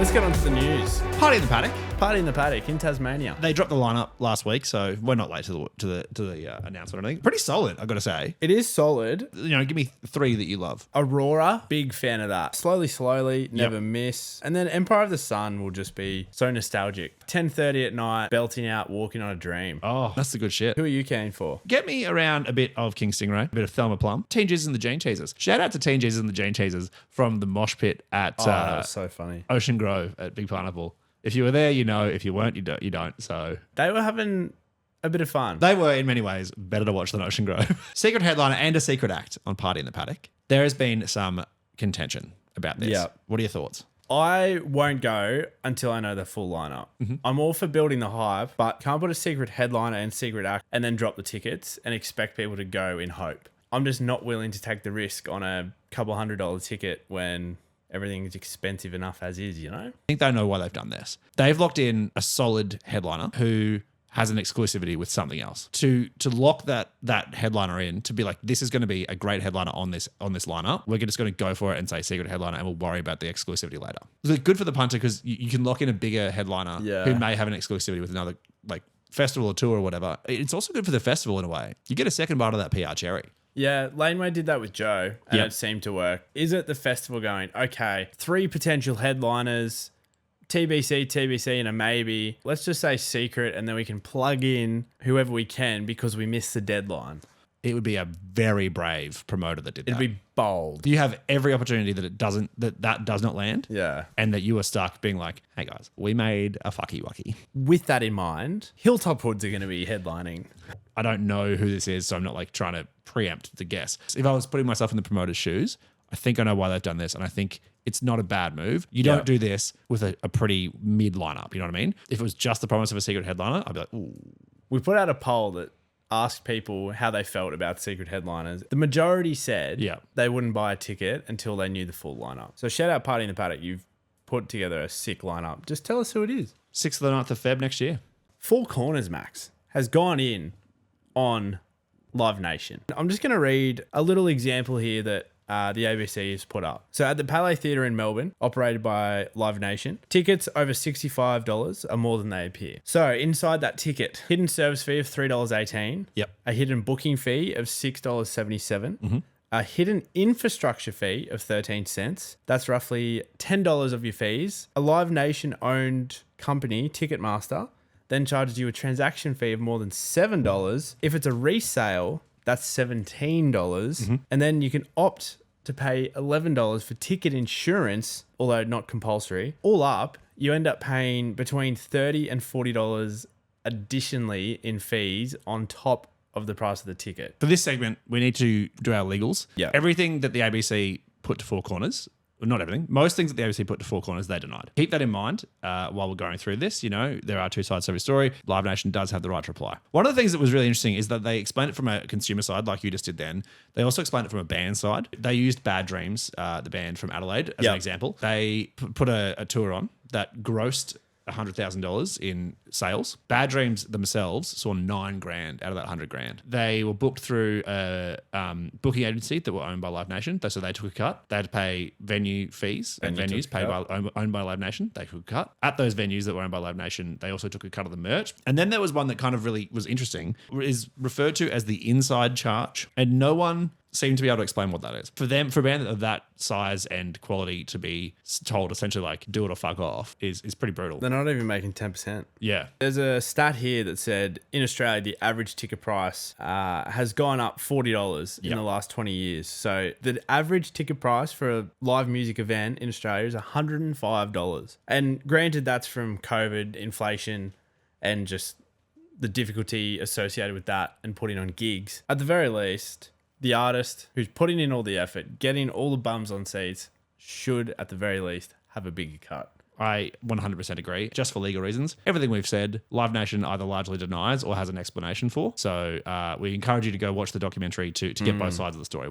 Let's get on to the news. Party in the Paddock. Party in the Paddock in Tasmania. They dropped the lineup last week, so we're not late to the announcement or anything. Pretty solid, I've got to say. It is solid. You know, give me three that you love. Aurora, big fan of that. Slowly, never miss. And then Empire of the Sun will just be so nostalgic. 10:30 at night, belting out, walking on a dream. Oh, that's the good shit. Who are you keen for? Get me around a bit of King Stingray, a bit of Thelma Plum, Teen Jesus and the Gene Teasers. Shout out to Teen Jesus and the Gene Teasers from the mosh pit at That was so funny. Ocean Grove at Big Pineapple. If you were there, you know. If you weren't, you don't. So They were having a bit of fun. they were, in many ways, better to watch than Ocean Grove. Secret headliner and a secret act on Party in the Paddock. There has been some contention about this. Yeah. What are your thoughts? I won't go until I know the full lineup. I'm all for building the hype, but can't put a secret headliner and secret act and then drop the tickets and expect people to go in hope. I'm just not willing to take the risk on a couple $100 ticket when everything is expensive enough as is, you know? I think they know why they've done this. They've locked in a solid headliner who has an exclusivity with something else. To lock that headliner in, to be like, this is going to be a great headliner on this lineup. We're just going to go for it and say secret headliner, and we'll worry about the exclusivity later. It's good for the punter because you can lock in a bigger headliner who may have an exclusivity with another like festival or tour or whatever. It's also good for the festival in a way. You get a second bite of that PR cherry. Yeah, Laneway did that with Joe, and it seemed to work. Is it the festival going, okay, 3 potential headliners, TBC, and a maybe. Let's just say secret, and then we can plug in whoever we can because we missed the deadline. It would be a very brave promoter that did that. It'd be bold. You have every opportunity that that does not land. Yeah. And that you are stuck being like, hey guys, we made a fucky wucky. With that in mind, Hilltop Hoods are going to be headlining. I don't know who this is, so I'm not like trying to preempt the guess. If I was putting myself in the promoter's shoes, I think I know why they've done this, and I think it's not a bad move. You don't do this with a pretty mid lineup, you know what I mean? If it was just the promise of a secret headliner, I'd be like, ooh. We put out a poll that asked people how they felt about secret headliners. The majority said they wouldn't buy a ticket until they knew the full lineup. So shout out Party in the Paddock. You've put together a sick lineup. Just tell us who it is. 6th to the 9th of Feb next year. Four Corners, Max, has gone in on Live Nation. I'm just going to read a little example here that the ABC has put up. So at the Palais Theatre in Melbourne, operated by Live Nation, tickets over $65 are more than they appear. So inside that ticket, hidden service fee of $3.18. Yep. A hidden booking fee of $6.77. A hidden infrastructure fee of 13 cents. That's roughly $10 of your fees. A Live Nation owned company, Ticketmaster, then charges you a transaction fee of more than $7. If it's a resale, that's $17. And then you can opt to pay $11 for ticket insurance, although not compulsory. All up, you end up paying between $30 and $40 additionally in fees on top of the price of the ticket. For this segment, we need to do our legals. Yeah. Everything that the ABC put to Four Corners, well, not everything, most things that the ABC put to Four Corners, they denied. Keep that in mind while we're going through this. You know, there are two sides to every story. Live Nation does have the right to reply. One of the things that was really interesting is that they explained it from a consumer side, like you just did then. They also explained it from a band side. They used Bad Dreams, the band from Adelaide, as an example. They put a tour on that grossed $100,000 in sales. Bad Dreams themselves saw $9,000 out of that $100,000. They were booked through a booking agency that were owned by Live Nation, so they took a cut. They had to pay venue fees and venues owned by Live Nation. They took a cut. At those venues that were owned by Live Nation, they also took a cut of the merch. And then there was one that kind of really was interesting, is referred to as the inside charge, and no one seem to be able to explain what that is. For them, for a band of that size and quality to be told essentially like do it or fuck off is pretty brutal. They're not even making 10%. Yeah. There's a stat here that said in Australia, the average ticket price has gone up $40 in the last 20 years. So the average ticket price for a live music event in Australia is $105. And granted, that's from COVID, inflation, and just the difficulty associated with that and putting on gigs. At the very least, the artist who's putting in all the effort, getting all the bums on seats, should, at the very least, have a bigger cut. I 100% agree. Just for legal reasons, everything we've said, Live Nation either largely denies or has an explanation for. So we encourage you to go watch the documentary to get both sides of the story.